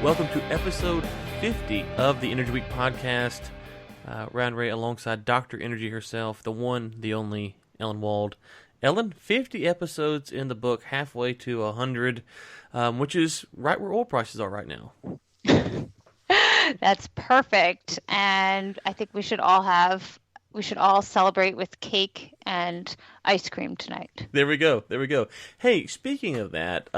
Welcome to episode 50 of the Energy Week podcast. Ryan Ray alongside Dr. Energy herself, the one, the only, Ellen Wald. Ellen, 50 episodes in the book, halfway to 100, which is right where oil prices are right now. That's perfect. And I think we should all celebrate with cake and ice cream tonight. There we go. Hey, speaking of that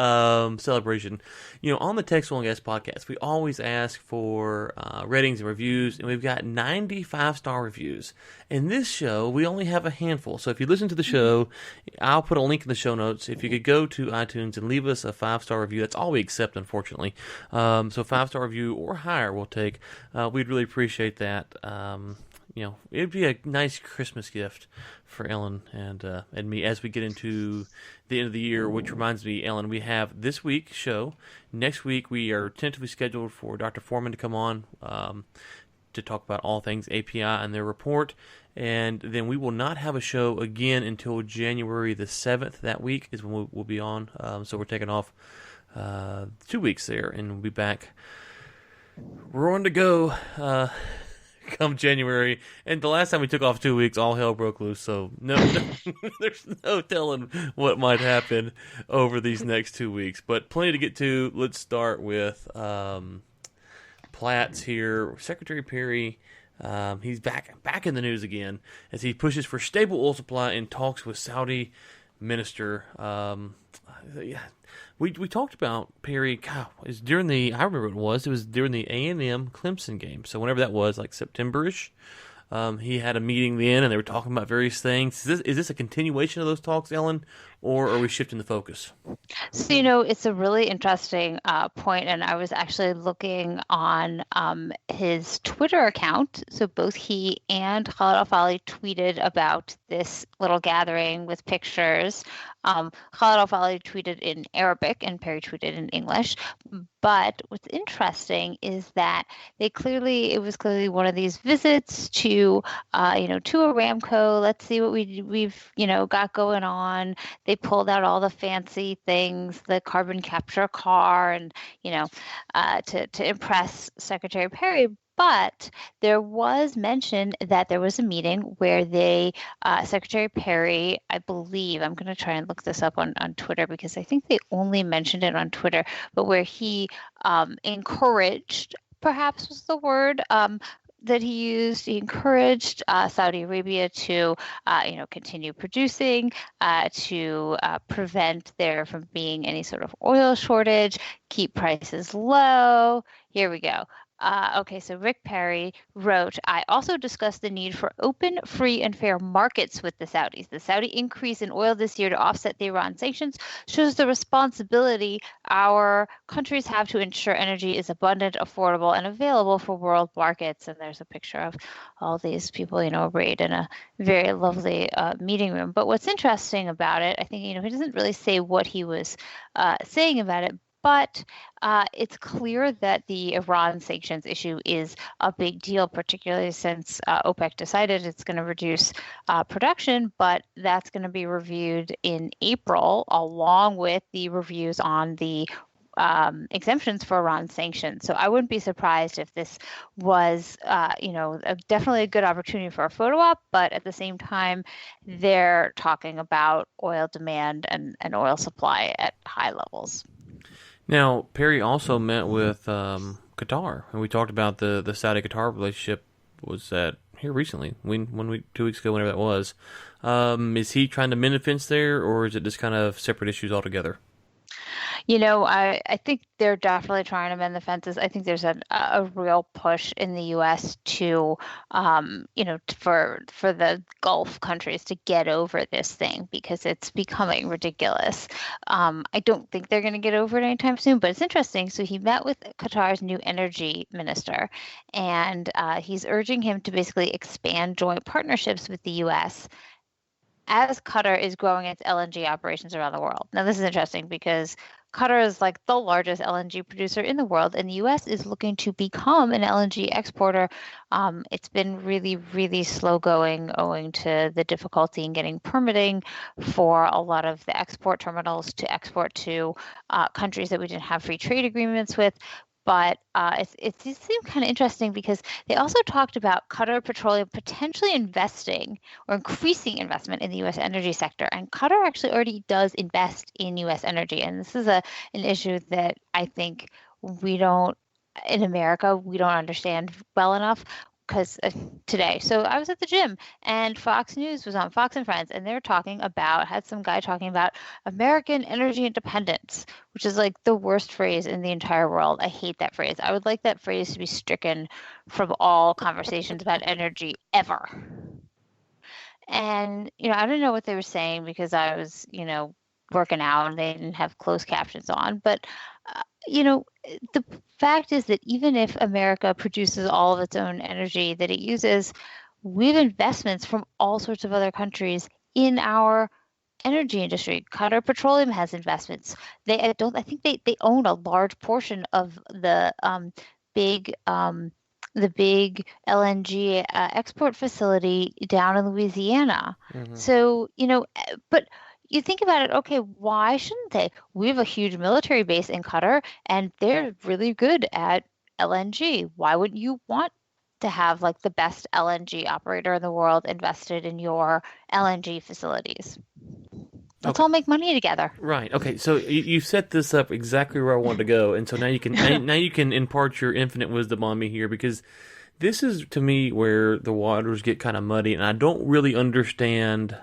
celebration, on the Text Oil and Gas podcast, we always ask for ratings and reviews, and we've got 95-star reviews. In this show, we only have a handful. So if you listen to the show, I'll put a link in the show notes. If you could go to iTunes and leave us a 5-star review, that's all we accept, unfortunately. So 5-star review or higher we'll take. We'd really appreciate that. It'd be a nice Christmas gift for Ellen and me as we get into the end of the year, which reminds me, Ellen, we have this week's show. Next week, we are tentatively scheduled for Dr. Foreman to come on to talk about all things API and their report. And then we will not have a show again until January the 7th. That week is when we'll be on. So we're taking off 2 weeks there, and we'll be back roaring to go come January. And the last time we took off 2 weeks, all hell broke loose. So no there's no telling what might happen over these next 2 weeks. But plenty to get to. Let's start with Platts here. Secretary Perry, he's back in the news again as he pushes for stable oil supply in talks with Saudi minister. We talked about Perry. God, I remember it was during the A&M Clemson game. So whenever that was, like September-ish, he had a meeting then, and they were talking about various things. Is this a continuation of those talks, Ellen, or are we shifting the focus? So, it's a really interesting point, and I was actually looking on his Twitter account. So both he and Khalid Al-Falih tweeted about this little gathering with pictures. Khalid Al-Falih tweeted in Arabic and Perry tweeted in English. But what's interesting is that it was clearly one of these visits to Aramco. Let's see what we've got going on. They pulled out all the fancy things, the carbon capture car, and to impress Secretary Perry. But there was mention that there was a meeting where Secretary Perry, I believe, I'm going to try and look this up on Twitter because I think they only mentioned it on Twitter, but where he encouraged, perhaps was the word, that he used. He encouraged Saudi Arabia to, continue producing, to prevent there from being any sort of oil shortage, keep prices low. Here we go. So Rick Perry wrote, I also discussed the need for open, free, and fair markets with the Saudis. The Saudi increase in oil this year to offset the Iran sanctions shows the responsibility our countries have to ensure energy is abundant, affordable, and available for world markets. And there's a picture of all these people, arrayed in a very lovely meeting room. But what's interesting about it, I think, he doesn't really say what he was saying about it, but it's clear that the Iran sanctions issue is a big deal, particularly since OPEC decided it's going to reduce production, but that's going to be reviewed in April, along with the reviews on the exemptions for Iran sanctions. So I wouldn't be surprised if this was, definitely a good opportunity for a photo op, but at the same time, they're talking about oil demand and oil supply at high levels. Now, Perry also met with Qatar, and we talked about the Saudi-Qatar relationship. Was that here recently? 2 weeks ago, whenever that was. Is he trying to mend a fence there, or is it just kind of separate issues altogether? I think they're definitely trying to mend the fences. I think there's a real push in the U.S. to, for the Gulf countries to get over this thing because it's becoming ridiculous. I don't think they're going to get over it anytime soon, but it's interesting. So he met with Qatar's new energy minister, and he's urging him to basically expand joint partnerships with the U.S. as Qatar is growing its LNG operations around the world. Now, this is interesting because Qatar is like the largest LNG producer in the world, and the U.S. is looking to become an LNG exporter. It's been really, really slow going owing to the difficulty in getting permitting for a lot of the export terminals to export to countries that we didn't have free trade agreements with. But it seemed kind of interesting because they also talked about Qatar Petroleum potentially investing or increasing investment in the U.S. energy sector. And Qatar actually already does invest in U.S. energy. And this is an issue that I think in America, we don't understand well enough because today. So I was at the gym and Fox News was on, Fox and Friends, and they're had some guy talking about American energy independence, which is like the worst phrase in the entire world. I hate that phrase. I would like that phrase to be stricken from all conversations about energy ever. And, I don't know what they were saying because I was, working out and they didn't have closed captions on. But, the fact is that even if America produces all of its own energy that it uses, we have investments from all sorts of other countries in our energy industry. Qatar Petroleum has investments. I think they own a large portion of the big LNG export facility down in Louisiana. Mm-hmm. So, but you think about it, okay, why shouldn't they? We have a huge military base in Qatar, and they're really good at LNG. Why wouldn't you want to have like the best LNG operator in the world invested in your LNG facilities? Let's all make money together. Right. Okay. So you set this up exactly where I wanted to go, and so now you can impart your infinite wisdom on me here, because this is to me where the waters get kind of muddy, and I don't really understand.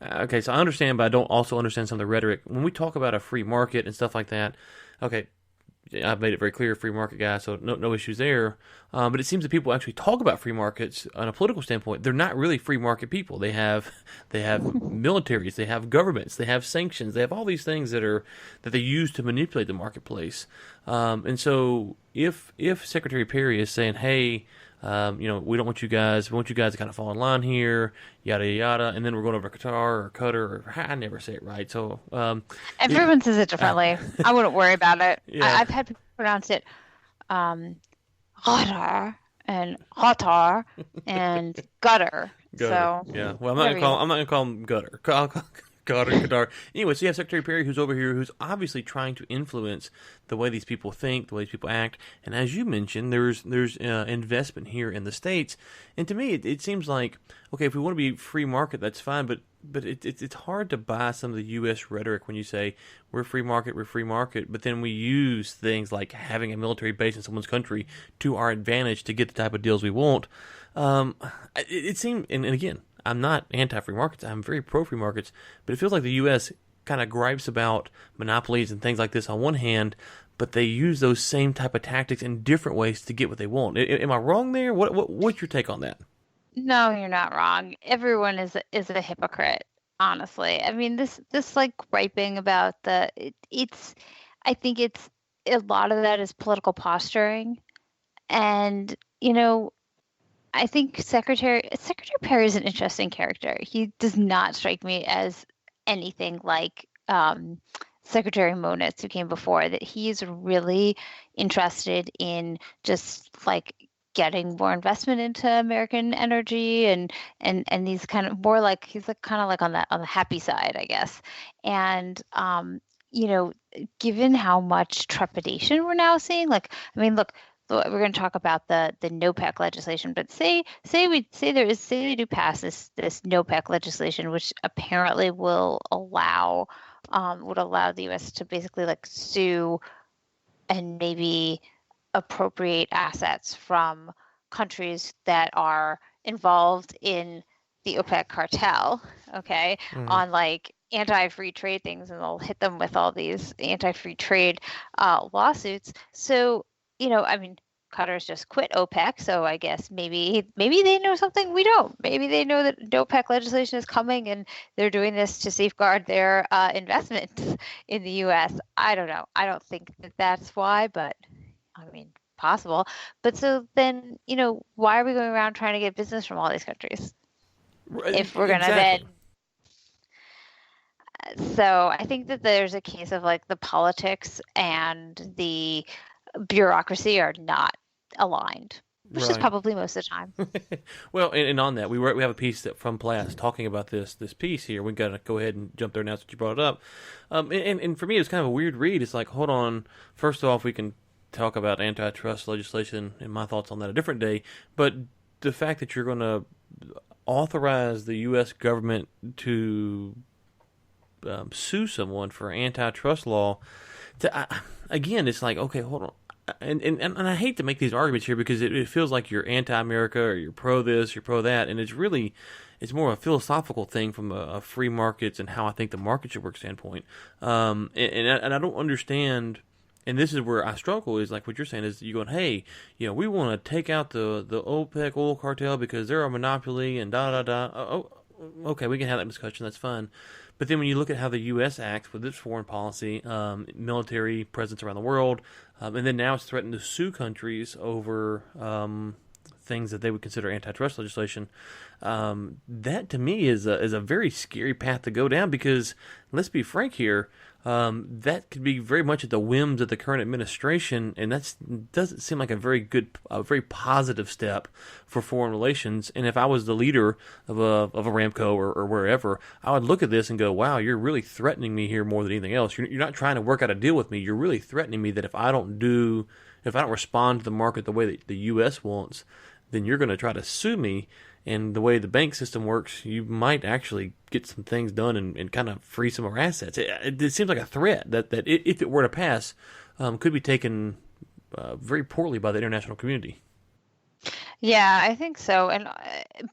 Okay, so I understand, but I don't also understand some of the rhetoric when we talk about a free market and stuff like that. Okay, I've made it very clear, free market guy, so no issues there. But it seems that people actually talk about free markets on a political standpoint. They're not really free market people. They have militaries, they have governments, they have sanctions, they have all these things that they use to manipulate the marketplace. And so if Secretary Perry is saying, hey, we don't want you guys. We want you guys to kind of fall in line here, yada yada, and then we're going over to Qatar or Qatar, or I never say it right. So everyone says it differently. I wouldn't worry about it. Yeah. I've had people pronounce it Qatar and Qatar and gutter. So yeah, well, I'm not gonna call them gutter. Qatar. Anyway, so you have Secretary Perry who's over here, who's obviously trying to influence the way these people think, the way these people act. And as you mentioned, there's investment here in the States. And to me, it seems like, okay, if we want to be free market, that's fine. But it's hard to buy some of the U.S. rhetoric when you say we're free market. But then we use things like having a military base in someone's country to our advantage to get the type of deals we want. It seemed, and again, I'm not anti-free markets. I'm very pro-free markets. But it feels like the U.S. kind of gripes about monopolies and things like this on one hand, but they use those same type of tactics in different ways to get what they want. Am I wrong there? What's your take on that? No, you're not wrong. Everyone is a hypocrite, honestly. I mean, this like griping about I think it's a lot of that is political posturing, and I think Secretary Perry is an interesting character. He does not strike me as anything like Secretary Moniz, who came before. That he's really interested in just like getting more investment into American energy and these kind of more like he's like kind of like on the happy side, I guess. And given how much trepidation we're now seeing, look, we're going to talk about the NOPEC legislation, but say we do pass this NOPEC legislation, which apparently would allow the U.S. to basically like sue and maybe appropriate assets from countries that are involved in the OPEC cartel, okay, on like anti-free trade things, and they'll hit them with all these anti-free trade lawsuits. So Qatar's just quit OPEC, so I guess maybe they know something we don't. Maybe they know that OPEC legislation is coming, and they're doing this to safeguard their investments in the U.S. I don't know. I don't think that's why, but possible. But so then, why are we going around trying to get business from all these countries if we're going to then? So I think that there's a case of like the politics and the bureaucracy are not aligned. which is Right. probably most of the time. Well, and on that, we have a piece from Platts talking about this piece here. We got to go ahead and jump there now since you brought it up. And for me, it's kind of a weird read. It's like, hold on. First off, we can talk about antitrust legislation and my thoughts on that a different day. But the fact that you're going to authorize the U.S. government to sue someone for antitrust law, again, it's like, okay, hold on. And I hate to make these arguments here because it feels like you're anti-America or you're pro this, you're pro that, and it's more a philosophical thing from a free markets and how I think the market should work standpoint. And I don't understand, and this is where I struggle, is like what you're saying is you going, hey, we want to take out the OPEC oil cartel because they're a monopoly and da. Oh, okay, we can have that discussion, that's fine. But then when you look at how the U.S. acts with its foreign policy, military presence around the world, and then now it's threatened to sue countries over things that they would consider antitrust legislation, that to me is a very scary path to go down because, let's be frank here, that could be very much at the whims of the current administration, and that doesn't seem like a very positive step for foreign relations. And if I was the leader of Aramco or wherever, I would look at this and go, "Wow, you're really threatening me here more than anything else. You're not trying to work out a deal with me. You're really threatening me that if I don't respond to the market the way that the U.S. wants, then you're going to try to sue me." And the way the bank system works, you might actually get some things done and kind of free some more assets. It seems like a threat that if it were to pass, could be taken very poorly by the international community. Yeah, I think so.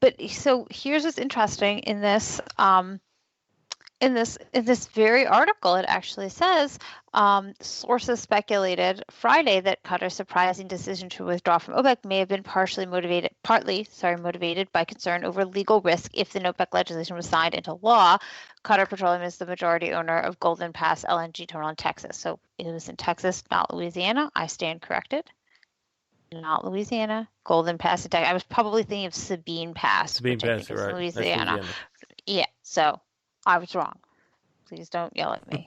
But so here's what's interesting in this. In this very article, it actually says sources speculated Friday that Qatar's surprising decision to withdraw from OPEC may have been partly motivated by concern over legal risk if the NOPEC legislation was signed into law. Qatar Petroleum is the majority owner of Golden Pass LNG terminal in Texas. So it was in Texas, not Louisiana. I stand corrected. Not Louisiana. Golden Pass in Texas. I was probably thinking of Sabine Pass, which I think is right. Louisiana. Yeah, so I was wrong. Please don't yell at me,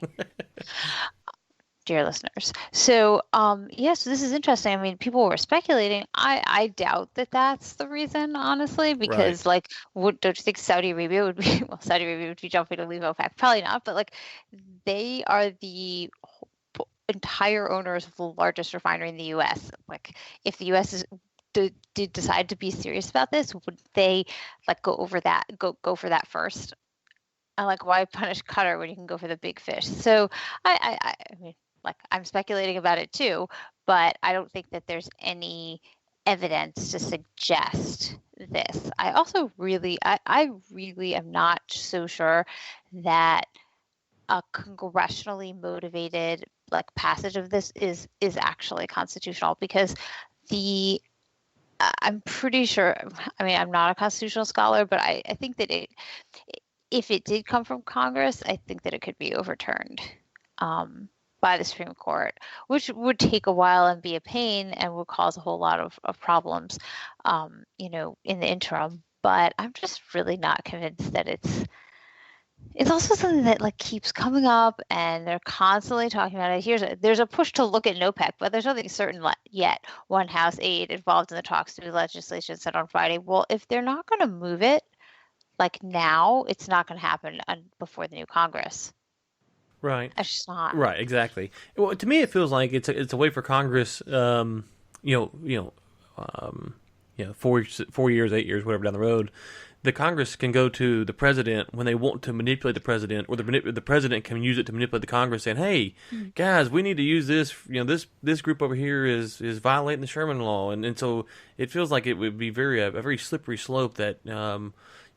dear listeners. So, so this is interesting. I mean, people were speculating. I doubt that that's the reason, honestly, because Right. don't you think Saudi Arabia would be? Well, Saudi Arabia would be jumping to leave OPEC. Probably not, but they are the entire owners of the largest refinery in the U.S. If the U.S. did decide to be serious about this, would they go for that first? Why punish Qatar when you can go for the big fish? So I mean, I'm speculating about it too, but I don't think that there's any evidence to suggest this. I also I really am not so sure that a congressionally motivated passage of this is actually constitutional, because I'm pretty sure, I mean, I'm not a constitutional scholar, but I think that if it did come from Congress, I think that it could be overturned by the Supreme Court, which would take a while and be a pain and would cause a whole lot of problems, in the interim. But I'm just really not convinced that it's also something that keeps coming up, and they're constantly talking about it. There's a push to look at NOPEC, but there's nothing certain yet. One House aide involved in the talks to do legislation said on Friday, well, if they're not going to move it now, it's not going to happen before the new Congress. Right. It's just not. Right. Exactly. Well, to me, it feels like it's a way for Congress, 4 years, 8 years, whatever down the road, the Congress can go to the president when they want to manipulate the president, or the president can use it to manipulate the Congress, saying, "Hey, guys, we need to use this. This group over here is violating the Sherman Law," and so it feels like it would be a very slippery slope that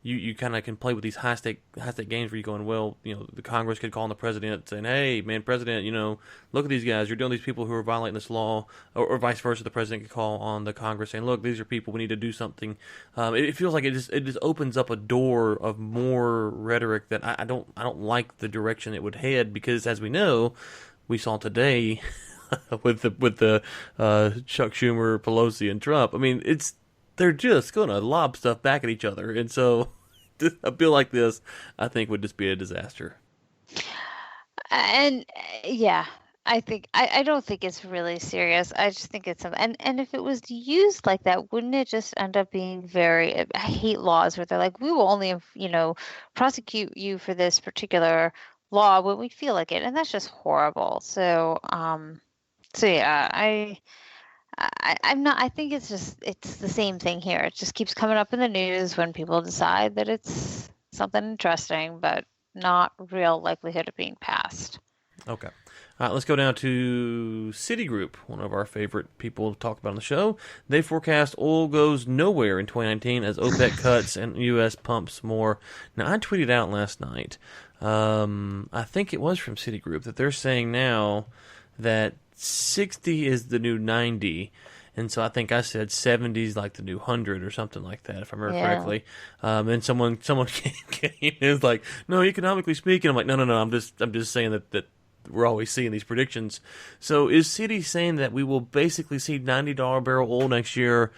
you kind of can play with these high stake games where you're going, well, the Congress could call on the president saying, "Hey, man, president, look at these guys. You're dealing with these people who are violating this law," or vice versa. The president could call on the Congress saying, "Look, these are people. We need to do something." It feels like it just opens up a door of more rhetoric that I don't like the direction it would head, because as we know, we saw today with the Chuck Schumer, Pelosi, and Trump. I mean, they're just going to lob stuff back at each other, and so a bill like this, I think, would just be a disaster. And yeah, I don't think it's really serious. I just think it's and if it was used like that, wouldn't it just end up being very? I hate laws where they're like, we will only, prosecute you for this particular law when we feel like it, and that's just horrible. So yeah, I'm not. I think it's the same thing here. It just keeps coming up in the news when people decide that it's something interesting, but not real likelihood of being passed. Okay. All right, let's go down to Citigroup, one of our favorite people to talk about on the show. They forecast oil goes nowhere in 2019 as OPEC cuts and U.S. pumps more. Now, I tweeted out last night, I think it was from Citigroup, that they're saying now that 60 is the new 90. And so I think I said 70 is like the new 100 or something like that, if I remember correctly. And someone came in and was like, no, economically speaking. I'm like, no. I'm just saying that we're always seeing these predictions. So is Citi saying that we will basically see $90 barrel oil next year,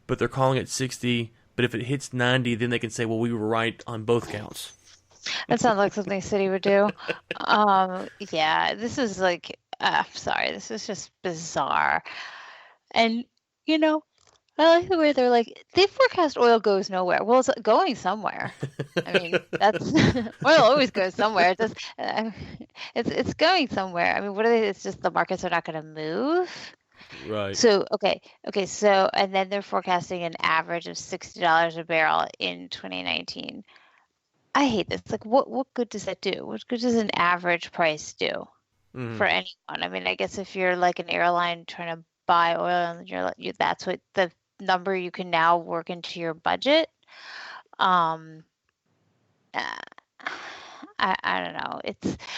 but they're calling it 60? But if it hits 90, then they can say, well, we were right on both counts. That sounds like something Citi would do. Yeah, this is like, sorry, this is just bizarre. And, I like the way they're like, they forecast oil goes nowhere. Well, it's going somewhere. I mean, that's oil always goes somewhere. It's going somewhere. I mean, what are they? It's just the markets are not going to move. Right. So, okay. So, and then they're forecasting an average of $60 a barrel in 2019. I hate this. Like, what good does that do? What good does an average price do for anyone? I mean, I guess if you're like an airline trying to buy oil and that's what the number you can now work into your budget. I don't know.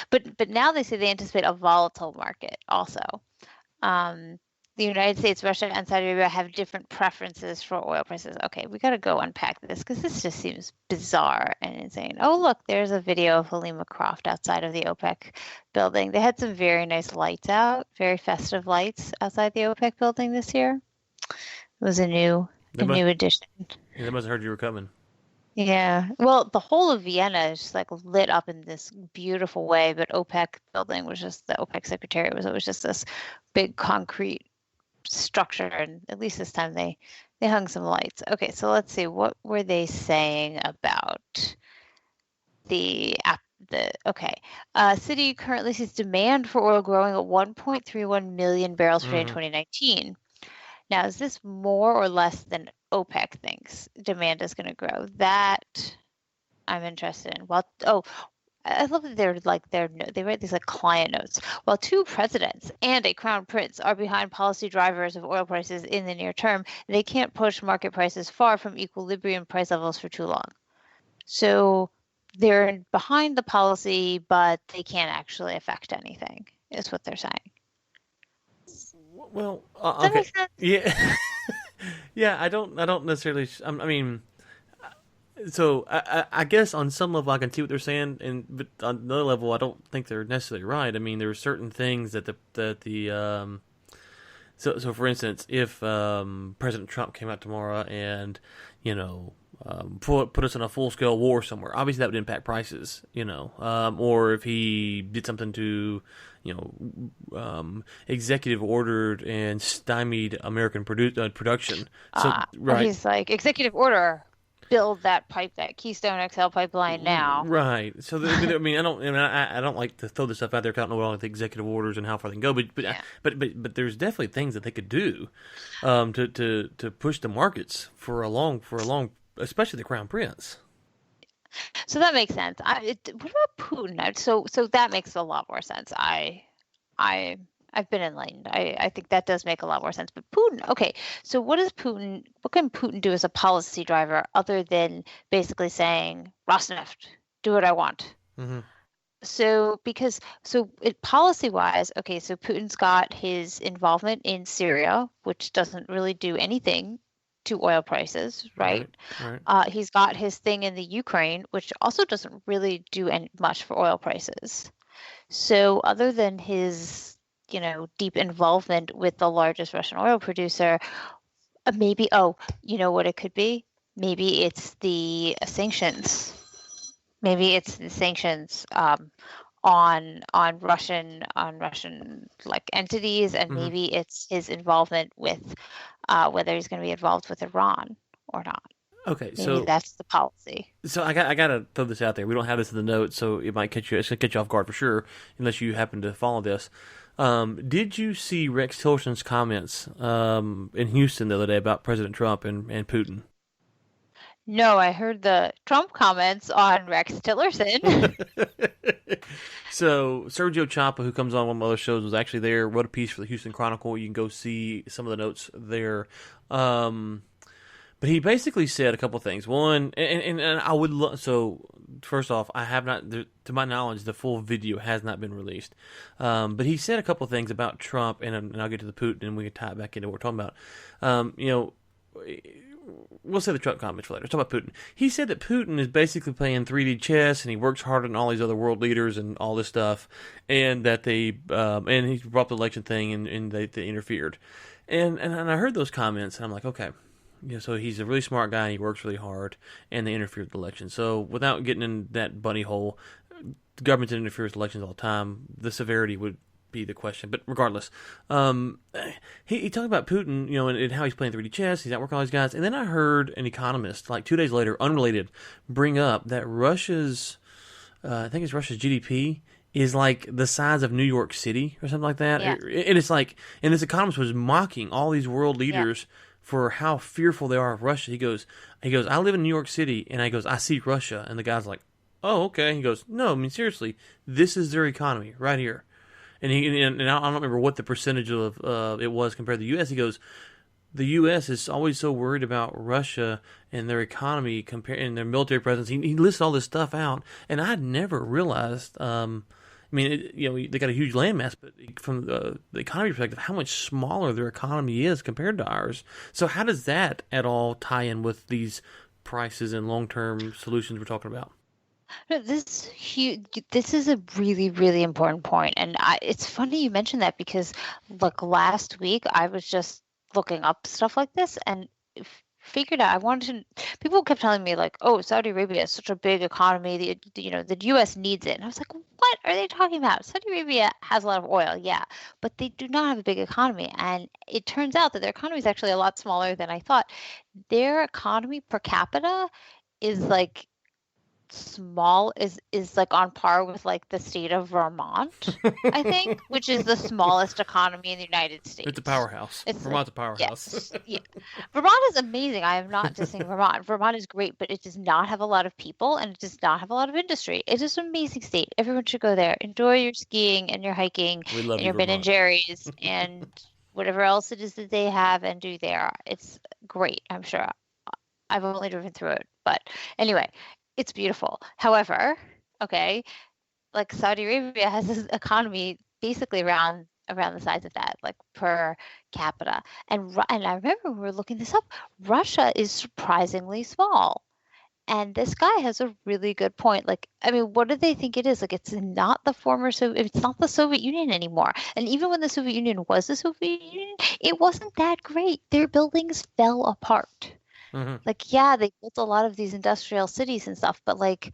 But now they say they anticipate a volatile market also. The United States, Russia, and Saudi Arabia have different preferences for oil prices. Okay, we got to go unpack this because this just seems bizarre and insane. Oh, look, there's a video of Halima Croft outside of the OPEC building. They had some very nice lights out, very festive lights outside the OPEC building this year. It was a new addition. They must have heard you were coming. Yeah. Well, the whole of Vienna is just like lit up in this beautiful way, but OPEC building was just the OPEC secretariat it was just this big concrete structure, and at least this time they hung some lights. Okay, so let's see, what were they saying about the Citi currently sees demand for oil growing at 1.31 million barrels per day in 2019. Now, is this more or less than OPEC thinks demand is going to grow? That I'm interested in. Well, I love that they write these like client notes. While two presidents and a crown prince are behind policy drivers of oil prices in the near term, they can't push market prices far from equilibrium price levels for too long. So they're behind the policy, but they can't actually affect anything, is what they're saying. Well, Does that make sense? Yeah. Yeah, I don't necessarily. I mean, so I guess on some level I can see what they're saying, but on another level I don't think they're necessarily right. I mean, there are certain things that so for instance, if President Trump came out tomorrow and put us in a full scale war somewhere, obviously that would impact prices. Or if he did something to executive ordered and stymied American production. So right, he's like executive order. Build that Keystone XL pipeline now. Right. So I mean, I don't like to throw this stuff out there. 'Cause I don't know all the executive orders and how far they can go. But there's definitely things that they could do, to push the markets for a long, especially the Crown Prince. So that makes sense. What about Putin? So that makes a lot more sense. I've been enlightened. I think that does make a lot more sense. But Putin, okay. So what can Putin do as a policy driver other than basically saying, Rosneft, do what I want? Mm-hmm. So policy-wise, okay, so Putin's got his involvement in Syria, which doesn't really do anything to oil prices, right? Right. He's got his thing in the Ukraine, which also doesn't really do much for oil prices. So other than his deep involvement with the largest Russian oil producer, maybe, what it could be? Maybe it's the sanctions. Maybe it's the sanctions on Russian like entities, and Hmm. maybe it's his involvement with whether he's going to be involved with Iran or not. Okay, Maybe so that's the policy. I gotta throw this out there. We don't have this in the notes, so it might catch you. It's gonna catch you off guard for sure, unless you happen to follow this. Did you see Rex Tillerson's comments in Houston the other day about President Trump and Putin? No, I heard the Trump comments on Rex Tillerson. So Sergio Chapa, who comes on one of my other shows, was actually there. Wrote a piece for the Houston Chronicle. You can go see some of the notes there. Um, but he basically said a couple things. One, and I would so first off, I have not, to my knowledge, the full video has not been released. But he said a couple things about Trump, and I'll get to the Putin, and we can tie it back into what we're talking about. You know, we'll say the Trump comments for later. Let's talk about Putin. He said that Putin is basically playing 3D chess, and he works harder than all these other world leaders and all this stuff, and that they and he brought up the election thing, and they interfered, and I heard those comments, and I'm like, okay. So he's a really smart guy. And he works really hard, and they interfered with the election. So without getting in that bunny hole, the government interferes with elections all the time. The severity would be the question. But regardless, he talked about Putin, and how he's playing 3D chess. He's not working all these guys. And then I heard an economist, like 2 days later, unrelated, bring up that I think it's Russia's GDP is like the size of New York City or something like that. Yeah, And it's like, and this economist was mocking all these world yeah. leaders for how fearful they are of Russia. He goes, I live in New York City, and he goes, I see Russia, and the guy's like, oh, okay. He goes, no, I mean seriously, this is their economy right here. And I don't remember what the percentage of it was compared to the U.S. He goes, the U.S. is always so worried about Russia and their economy and their military presence. He lists all this stuff out, and I'd never realized. I mean, they got a huge landmass, but from the economy perspective, how much smaller their economy is compared to ours. So how does that at all tie in with these prices and long-term solutions we're talking about? No, this is a really, really important point, and it's funny you mentioned that because, like last week, I was just looking up stuff like this and figured out I wanted to. People kept telling me like, "Oh, Saudi Arabia is such a big economy. The U.S. needs it," and I was like, "What are they talking about? Saudi Arabia has a lot of oil, yeah, but they do not have a big economy." And it turns out that their economy is actually a lot smaller than I thought. Their economy per capita is like small is like on par with like the state of Vermont, I think, which is the smallest economy in the United It's a States. powerhouse. It's like, Vermont's a powerhouse. yes, yeah. Vermont is amazing. I am not dissing Vermont. Vermont is great, but it does not have a lot of people and it does not have a lot of industry. It is an amazing state. Everyone should go there. Enjoy your skiing and your hiking We love and you, your Ben and Vermont. Jerry's and whatever else it is that they have and do there. It's great, I'm sure. I've only driven through it, but anyway, it's beautiful. However, okay, like Saudi Arabia has this economy basically around the size of that, like per capita. And I remember when we were looking this up, Russia is surprisingly small. And this guy has a really good point. Like, I mean, what do they think it is? Like, it's not it's not the Soviet Union anymore. And even when the Soviet Union was the Soviet Union, it wasn't that great. Their buildings fell apart. Hmm. Like, yeah, they built a lot of these industrial cities and stuff, but like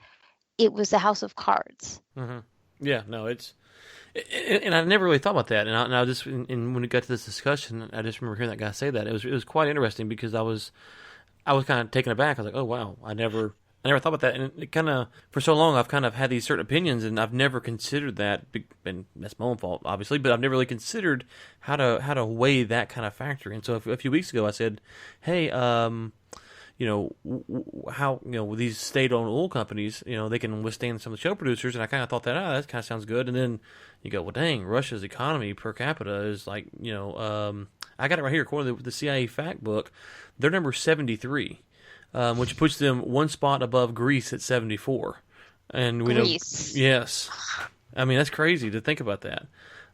it was a house of cards. Hmm. Yeah, no, and I never really thought about that. And I just, and when it got to this discussion, I just remember hearing that guy say that. It was quite interesting because I was kind of taken aback. I was like, oh wow, I never thought about that. And it kind of, for so long, I've kind of had these certain opinions, and I've never considered that. And that's my own fault, obviously, but I've never really considered how to weigh that kind of factor. And so a few weeks ago, I said, hey, how these state-owned oil companies, they can withstand some of the shale producers, and I kind of thought that kind of sounds good. And then you go, well, dang, Russia's economy per capita is like, I got it right here according to the CIA fact book, they're number 73, which puts them one spot above Greece at 74. And we know, Greece. yes, I mean that's crazy to think about that.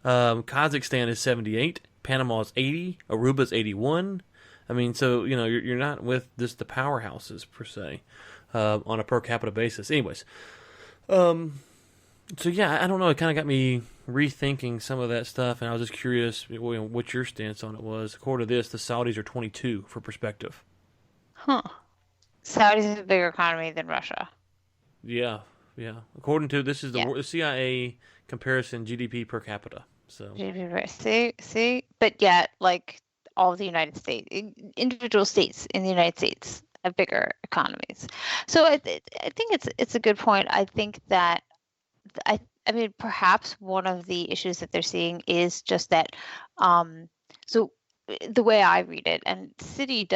Kazakhstan is 78, Panama is 80, Aruba's 81. I mean, so you're not with just the powerhouses per se on a per capita basis. Anyways, so yeah, I don't know. It kind of got me rethinking some of that stuff, and I was just curious what your stance on it was. According to this, the Saudis are 22 for perspective. Huh. Saudi's a bigger economy than Russia. Yeah, Yeah. According to this is the CIA comparison GDP per capita. So See, but yet, like all of the United States, individual states in the United States have bigger economies. So I think it's a good point. I think that I mean, perhaps one of the issues that they're seeing is just that. So the way I read it, and Citi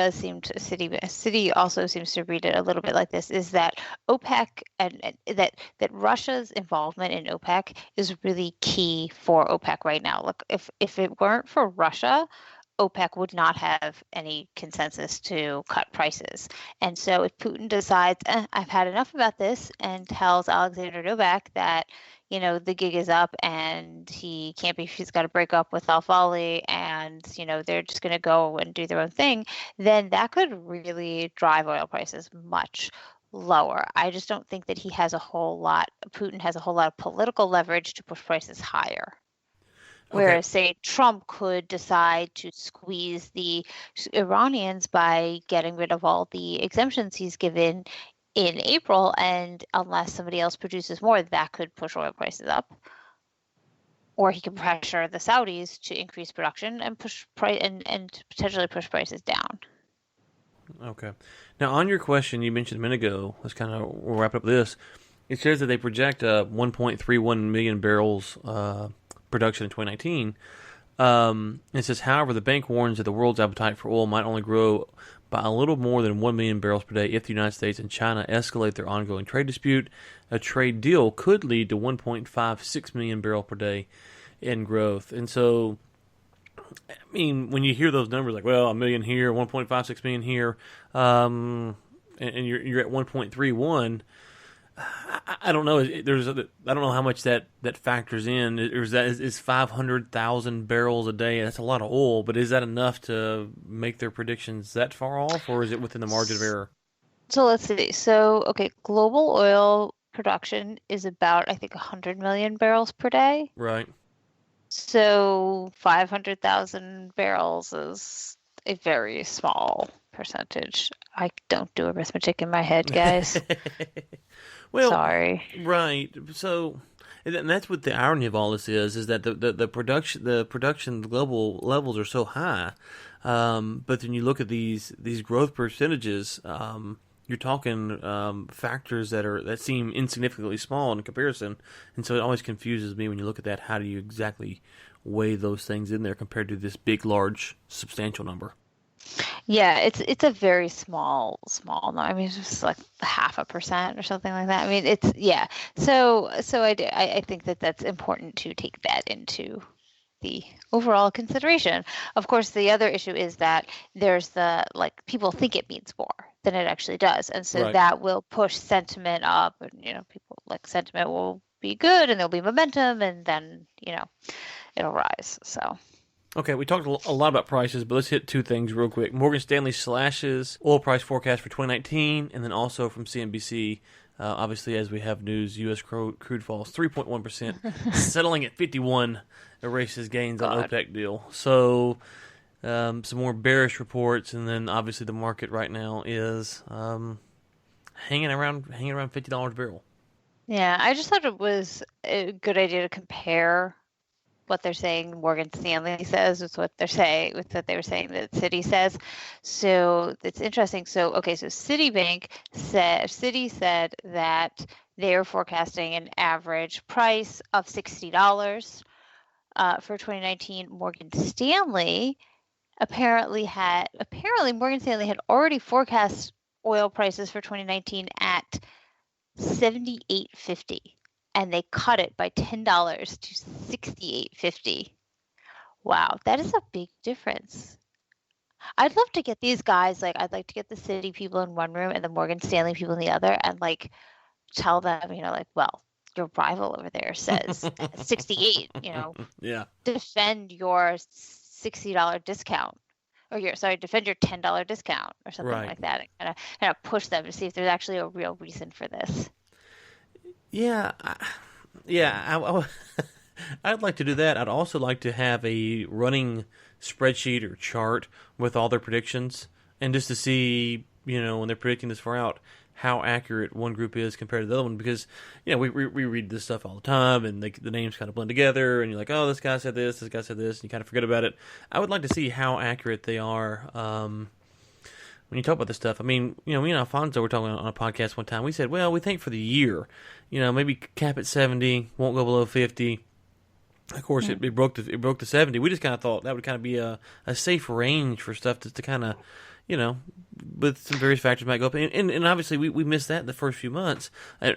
also seems to read it a little bit like this, is that OPEC and that Russia's involvement in OPEC is really key for OPEC right now. Look, if it weren't for Russia, OPEC would not have any consensus to cut prices. And so if Putin decides, I've had enough about this, and tells Alexander Novak that, the gig is up and he's got to break up with Al-Fali, and, they're just going to go and do their own thing, then that could really drive oil prices much lower. I just don't think that Putin has a whole lot of political leverage to push prices higher. Whereas, say, Trump could decide to squeeze the Iranians by getting rid of all the exemptions he's given in April, and unless somebody else produces more, that could push oil prices up. Or he can pressure the Saudis to increase production and push price and potentially push prices down. Okay. Now, on your question you mentioned a minute ago, let's kind of wrap up this. It says that they project 1.31 million barrels production in 2019. It says, however, the bank warns that the world's appetite for oil might only grow by a little more than 1 million barrels per day if the United States and China escalate their ongoing trade dispute. A trade deal could lead to 1.56 million barrel per day in growth. And so, I mean, when you hear those numbers, like, well, a million here, 1.56 million here, and you're at 1.31. I don't know. I don't know how much that factors in. Is 500,000 barrels a day? That's a lot of oil, but is that enough to make their predictions that far off, or is it within the margin of error? So let's see. So global oil production is about, I think, 100 million barrels per day. Right. So 500,000 barrels is a very small percentage. I don't do arithmetic in my head, guys. Well, sorry. Right. So, and that's what the irony of all this is that the production global levels are so high, but then you look at these growth percentages, you're talking factors that seem insignificantly small in comparison, and so it always confuses me when you look at that. How do you exactly weigh those things in there compared to this big, large, substantial number? Yeah, it's a very small number. I mean, it's just like 0.5% or something like that. I mean, it's So I think that that's important to take that into the overall consideration. Of course, the other issue is that there's people think it means more than it actually does, and so that will push sentiment up. And people sentiment will be good, and there'll be momentum, and then it'll rise. So. Okay, we talked a lot about prices, but let's hit two things real quick. Morgan Stanley slashes oil price forecast for 2019, and then also from CNBC, obviously as we have news, U.S. crude falls 3.1%, settling at 51, erases gains on OPEC deal. So some more bearish reports, and then obviously the market right now is hanging around $50 a barrel. Yeah, I just thought it was a good idea to compare what they're saying Morgan Stanley says with what they were saying that Citi says. So it's interesting. So Citi said that they are forecasting an average price of $60 for 2019. Morgan Stanley Morgan Stanley had already forecast oil prices for 2019 at $78.50. And they cut it by $10 to $68.50. Wow, that is a big difference. I'd love to get these guys, I'd like to get the Citi people in one room and the Morgan Stanley people in the other, and tell them, well, your rival over there says 68, Yeah. Defend your $60 discount. Defend your $10 discount or something like that, and kind of push them to see if there's actually a real reason for this. Yeah, I'd like to do that. I'd also like to have a running spreadsheet or chart with all their predictions, and just to see, when they're predicting this far out, how accurate one group is compared to the other one, because we read this stuff all the time, and the names kind of blend together, and you're like, oh, this guy said this guy said this, and you kind of forget about it. I would like to see how accurate they are when you talk about this stuff. I mean, me and Alfonso were talking on a podcast one time. We said, well, we think for the year, maybe cap at 70, won't go below 50. Of course, it broke to 70. We just kind of thought that would kind of be a safe range for stuff to kind of, with some various factors might go up. And obviously we missed that in the first few months.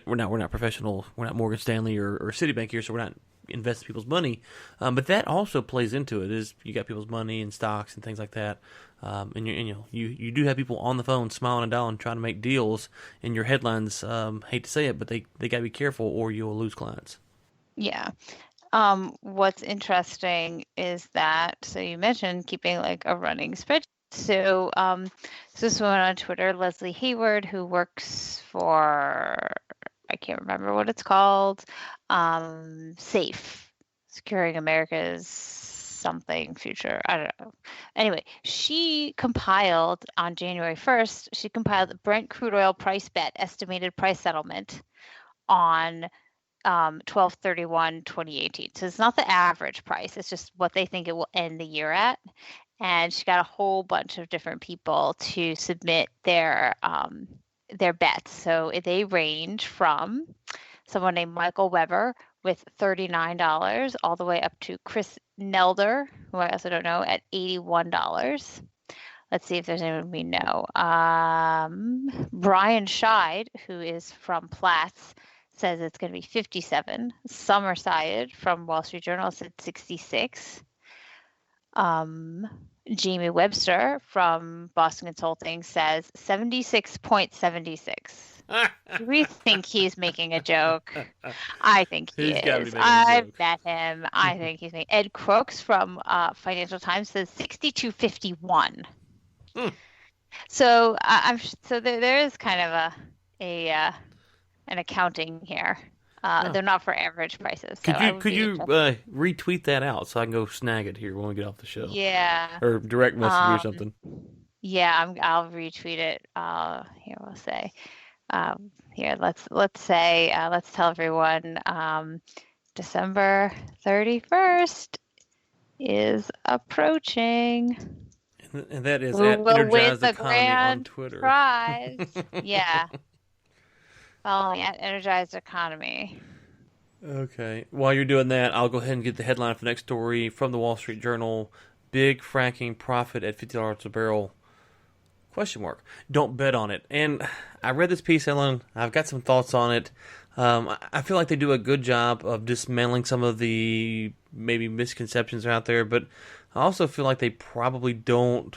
We're not professional. We're not Morgan Stanley or Citibank here, so we're not investing people's money. But that also plays into it. Is you got people's money and stocks and things like that. And you do have people on the phone smiling and dialing trying to make deals. And your headlines, hate to say it, but they got to be careful or you'll lose clients. Yeah. What's interesting is that, so you mentioned keeping like a running spreadsheet. So, this woman on Twitter, Leslie Hayward, who works for, I can't remember what it's called, SAFE, Securing America's something future. I don't know. Anyway, she compiled on January 1st, she compiled the Brent crude oil price bet estimated price settlement on 12/31/2018. So it's not the average price. It's just what they think it will end the year at. And she got a whole bunch of different people to submit their bets. So they range from someone named Michael Weber with $39 all the way up to Chris Nelder, who I also don't know, at $81. Let's see if there's anyone we know. Brian Scheid, who is from Platts, says it's going to be 57. Summer Syed from Wall Street Journal said 66. Jamie Webster from Boston Consulting says 76.76. We think he's making a joke. I think he is. I've met him. I think he's making. Ed Crooks from Financial Times says 62.51. So there is kind of an accounting here. They're not for average prices. So could you retweet that out so I can go snag it here when we get off the show? Yeah. Or direct message or something. Yeah, I'll retweet it. Here we'll say. Let's tell everyone December 31st is approaching. And that is we at will win the Economy grand on Twitter. Prize. Yeah. Following at Energized Economy. Okay. While you're doing that, I'll go ahead and get the headline for the next story from the Wall Street Journal. Big fracking profit at $50 a barrel. ? Don't bet on it. And I read this piece, Ellen. I've got some thoughts on it. I feel like they do a good job of dismantling some of the maybe misconceptions out there, but I also feel like they probably don't.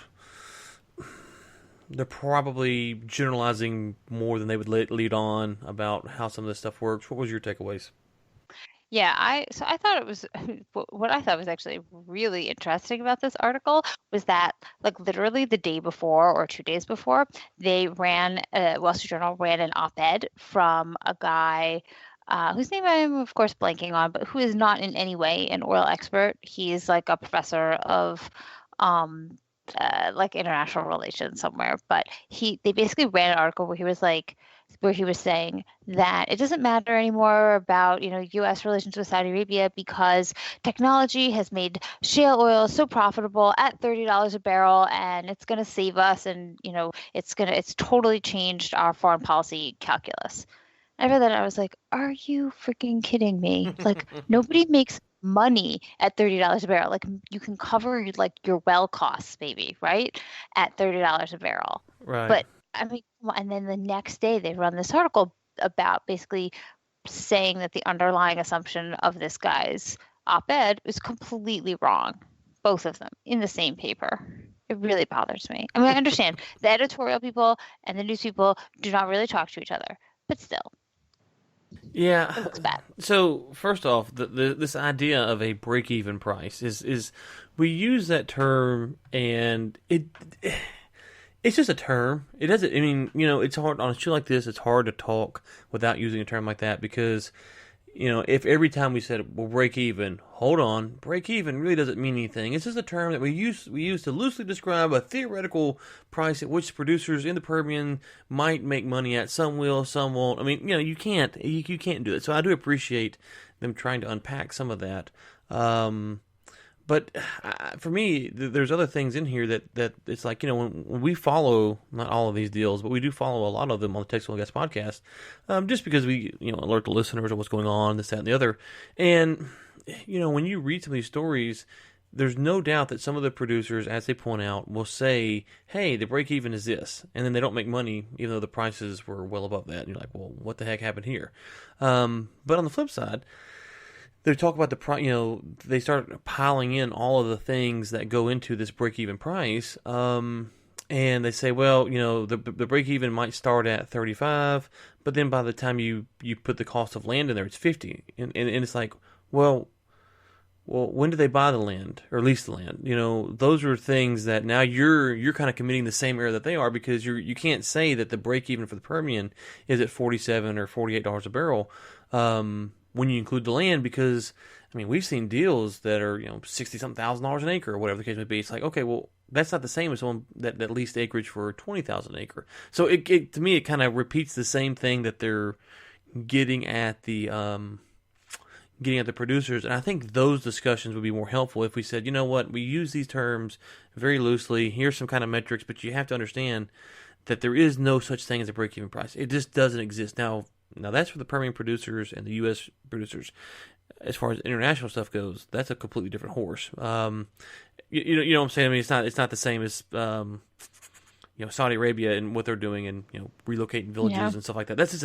They're probably generalizing more than they would lead on about how some of this stuff works. What was your takeaways? Yeah, I thought it was what I thought was actually really interesting about this article was that like literally the day before or 2 days before, they Wall Street Journal ran an op-ed from a guy whose name I'm of course blanking on, but who is not in any way an oil expert. He's like a professor of like international relations somewhere, but they basically ran an article where he was saying that it doesn't matter anymore about U.S. relations with Saudi Arabia because technology has made shale oil so profitable at $30 a barrel, and it's going to save us, and it's totally changed our foreign policy calculus. I read that and I was like, are you freaking kidding me? Like nobody makes money at $30 a barrel. Like you can cover like your well costs maybe, right? At $30 a barrel. Right. But I mean, and then the next day they run this article about basically saying that the underlying assumption of this guy's op-ed is completely wrong. Both of them in the same paper. It really bothers me. I mean, I understand the editorial people and the news people do not really talk to each other, but still. Yeah. It looks bad. So first off, this idea of a break-even price is we use that term, and it's just a term. It doesn't. I mean, it's hard on a show like this. It's hard to talk without using a term like that because if every time we said we'll break even, hold on, break even really doesn't mean anything. It's just a term that we use to loosely describe a theoretical price at which producers in the Permian might make money at. Some will, some won't. I mean, you can't do it. So I do appreciate them trying to unpack some of that. But for me, there's other things in here that it's like, when we follow, not all of these deals, but we do follow a lot of them on the Texas Oil and Gas podcast, just because we, alert the listeners of what's going on, this, that, and the other. And, when you read some of these stories, there's no doubt that some of the producers, as they point out, will say, hey, the break even is this. And then they don't make money, even though the prices were well above that. And you're like, well, what the heck happened here? But on the flip side, they talk about they start piling in all of the things that go into this break-even price, and they say, well, the break-even might start at 35, but then by the time you put the cost of land in there, it's 50, and it's like, well, when did they buy the land or lease the land? Those are things that now you're kind of committing the same error that they are, because you can't say that the break-even for the Permian is at $47 or $48 a barrel. When you include the land, because we've seen deals that are $60-something thousand an acre or whatever the case may be. It's like, okay, well, that's not the same as someone that leased acreage for $20,000 an acre. So it to me, it kind of repeats the same thing that they're getting at the producers. And I think those discussions would be more helpful if we said, you know what, we use these terms very loosely. Here's some kind of metrics, but you have to understand that there is no such thing as a break-even price. It just doesn't exist. Now that's for the Permian producers and the U.S. producers. As far as international stuff goes, that's a completely different horse. You know what I'm saying? It's not the same as Saudi Arabia and what they're doing, and relocating villages and stuff like that. It's just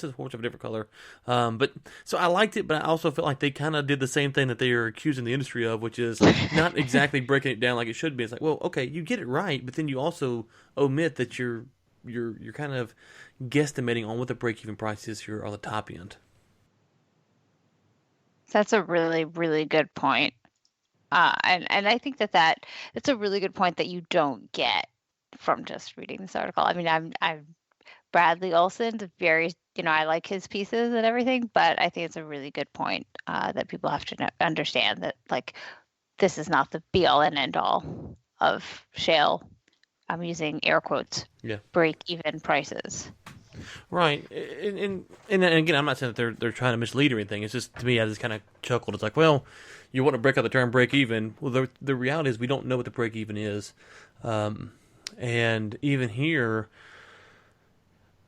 a horse of a different color. But so I liked it, but I also felt like they kind of did the same thing that they are accusing the industry of, which is not exactly breaking it down like it should be. It's like, well, okay, you get it right, but then you also omit that you're kind of guesstimating on what the break-even price is here on the top end. That's a really, really good point. And I think that's a really good point that you don't get from just reading this article. I'm Bradley Olson's very, I like his pieces and everything, but I think it's a really good point that people have to understand that, like, this is not the be-all and end-all of shale. I'm using air quotes. Yeah. Break-even prices. Right, and again, I'm not saying that they're trying to mislead or anything. It's just, to me, I just kind of chuckled. It's like, well, you want to break out the term break even. Well, the reality is we don't know what the break even is, and even here,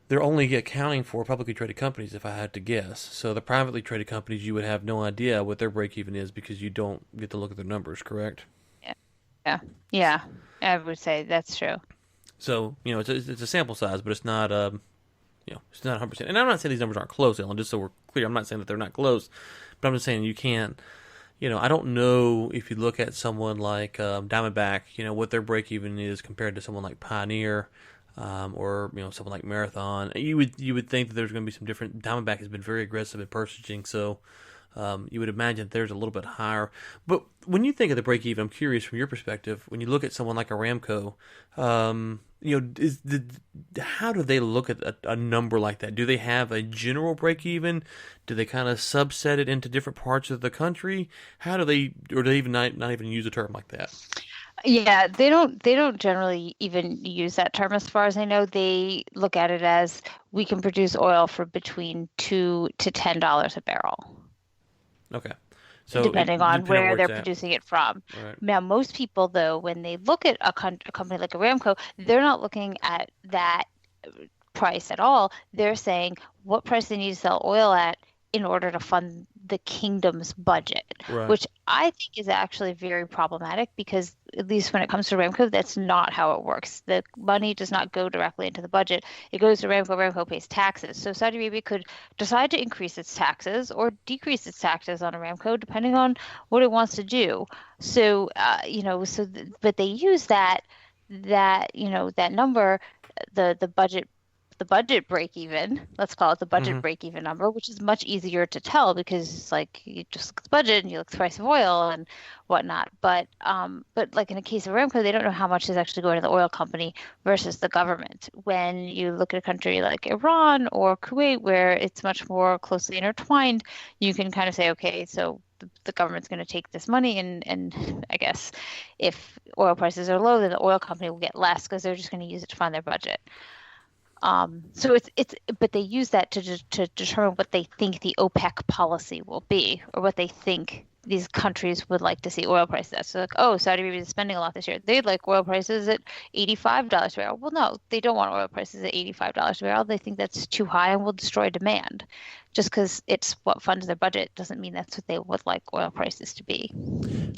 they're only accounting for publicly traded companies, if I had to guess. So the privately traded companies, you would have no idea what their break even is because you don't get to look at their numbers. Correct? Yeah. I would say that's true. So it's a sample size, but it's not it's not 100%. And I'm not saying these numbers aren't close, Ellen, just so we're clear. I'm not saying that they're not close, but I'm just saying you can't, I don't know if you look at someone like Diamondback, what their break even is compared to someone like Pioneer, or someone like Marathon. You would think that there's going to be some different. Diamondback has been very aggressive in purchasing, so you would imagine that there's a little bit higher. But when you think of the break even, I'm curious from your perspective. When you look at someone like Aramco, how do they look at a number like that? Do they have a general break even? Do they kind of subset it into different parts of the country? How do they, or do they even not even use a term like that? Yeah, they don't generally even use that term as far as I know. They look at it as we can produce oil for between $2 to $10 a barrel. Okay. So depending on where they're producing it from. Right. Now, most people, though, when they look at a company like Aramco, they're not looking at that price at all. They're saying what price they need to sell oil at in order to fund the kingdom's budget, right, which I think is actually very problematic because, at least when it comes to Aramco, that's not how it works. The money does not go directly into the budget. It goes to Aramco. Aramco pays taxes. So Saudi Arabia could decide to increase its taxes or decrease its taxes on Aramco, depending on what it wants to do. So, but they use that number, the budget the budget break even. Let's call it the budget Hmm. break even number, which is much easier to tell because like you just look at the budget and you look at the price of oil and whatnot. But like in the case of Aramco, they don't know how much is actually going to the oil company versus the government. When you look at a country like Iran or Kuwait, where it's much more closely intertwined, you can kind of say, okay, so the government's going to take this money and I guess if oil prices are low, then the oil company will get less because they're just going to use it to fund their budget. So but they use that to determine what they think the OPEC policy will be, or what they think these countries would like to see oil prices at. So like, oh, Saudi Arabia is spending a lot this year. They'd like oil prices at $85 a barrel. Well, no, they don't want oil prices at $85 a barrel. They think that's too high and will destroy demand. Just because it's what funds their budget doesn't mean that's what they would like oil prices to be.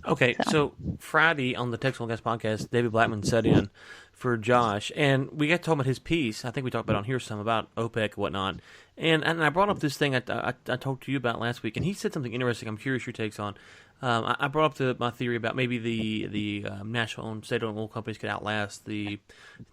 Okay, so Friday on the Texas Oil and Gas podcast, David Blackman sat in for Josh, and we got talking about his piece. I think we talked about on here some about OPEC and whatnot. And I brought up this thing I talked to you about last week, and he said something interesting. I'm curious your takes on. I brought up my theory about maybe the national-owned, state-owned oil companies could outlast the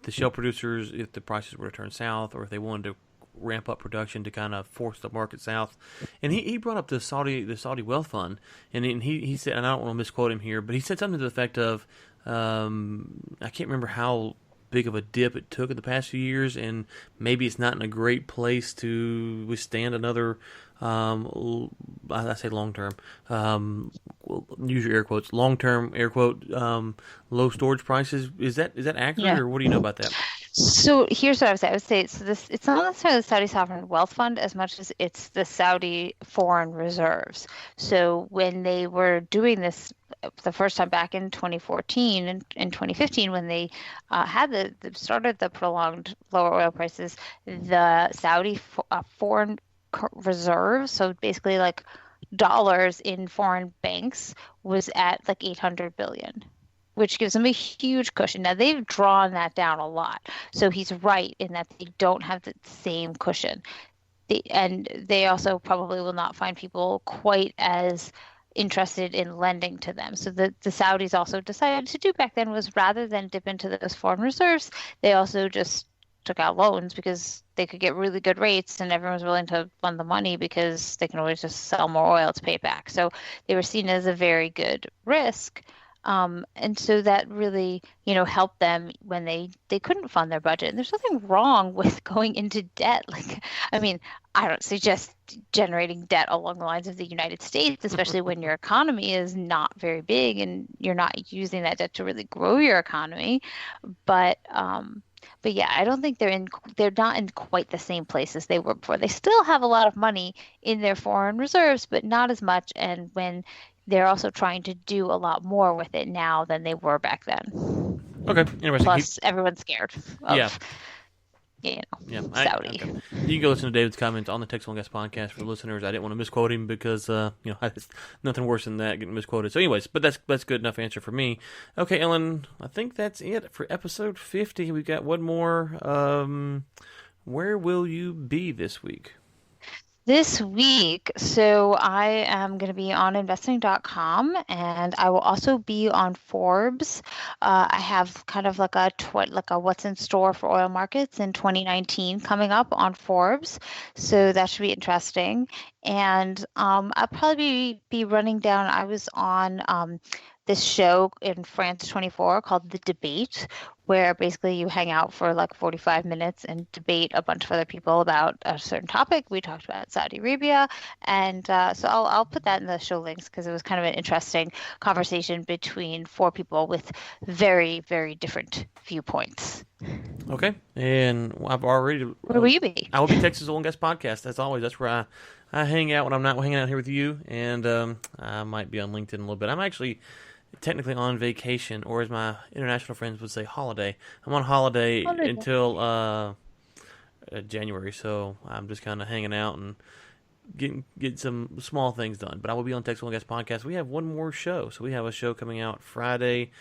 shale producers if the prices were to turn south, or if they wanted to ramp up production to kind of force the market south. And he brought up the Saudi Wealth Fund, and he said, and I don't want to misquote him here, but he said something to the effect of, I can't remember how big of a dip it took in the past few years, and maybe it's not in a great place to withstand another, I say long term, use your air quotes, long term air quote, low storage prices. Is that accurate, Yeah. or what do you know about that? So here's what I would say. I would say it's not necessarily the Saudi Sovereign Wealth Fund as much as it's the Saudi Foreign Reserves. So when they were doing this the first time back in 2014 and in 2015, when they started the prolonged lower oil prices, the Saudi foreign reserves, so basically like dollars in foreign banks, was at like 800 billion, which gives them a huge cushion. Now they've drawn that down a lot. So he's right in that they don't have the same cushion. And they also probably will not find people quite as interested in lending to them. So the Saudis also decided to do back then was, rather than dip into those foreign reserves, they also just took out loans because they could get really good rates and everyone was willing to lend the money because they can always just sell more oil to pay it back. So they were seen as a very good risk. And so that really, helped them when they couldn't fund their budget. And there's nothing wrong with going into debt. Like, I mean, I don't suggest generating debt along the lines of the United States, especially when your economy is not very big and you're not using that debt to really grow your economy. But yeah, I don't think they're not in quite the same place as they were before. They still have a lot of money in their foreign reserves, but not as much. And when they're also trying to do a lot more with it now than they were back then. Okay, interesting. Plus, everyone's scared of, Saudi. Okay. You can go listen to David's comments on the Texas Oil and Gas podcast for listeners. I didn't want to misquote him because, nothing worse than that, getting misquoted. So anyways, but that's good enough answer for me. Okay, Ellen, I think that's it for episode 50. We've got one more. Where will you be this week? This week, so I am going to be on investing.com, and I will also be on Forbes. I have kind of like a what's in store for oil markets in 2019 coming up on Forbes, so that should be interesting. And I'll probably be running down. I was on this show in France 24 called The Debate, where basically you hang out for like 45 minutes and debate a bunch of other people about a certain topic. We talked about Saudi Arabia, and so I'll put that in the show links because it was kind of an interesting conversation between four people with very, very different viewpoints. Okay, and I've already... Where will you be? I will be Texas Oil and Gas Podcast, as always. That's where I hang out when I'm not hanging out here with you, and I might be on LinkedIn a little bit. I'm actually technically on vacation, or as my international friends would say, holiday. I'm on holiday until January, so I'm just kind of hanging out and getting some small things done. But I will be on Texas Oil and Gas Podcast. We have one more show, so we have a show coming out Friday.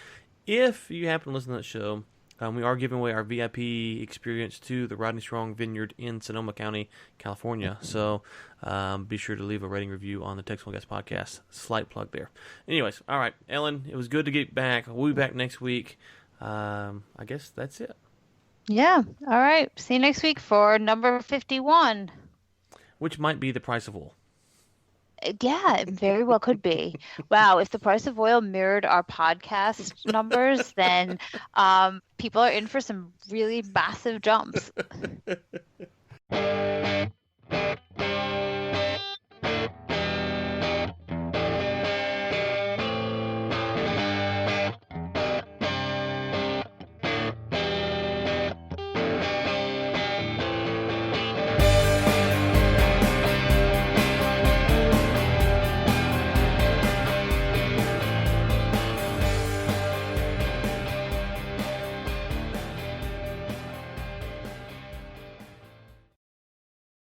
If you happen to listen to that show, we are giving away our VIP experience to the Rodney Strong Vineyard in Sonoma County, California. So be sure to leave a rating review on the Texas Oil and Gas Podcast. Slight plug there. Anyways, all right, Ellen, it was good to get back. We'll be back next week. I guess that's it. Yeah. All right. See you next week for number 51. which might be the price of oil. Yeah, it very well could be. Wow, if the price of oil mirrored our podcast numbers, then people are in for some really massive jumps.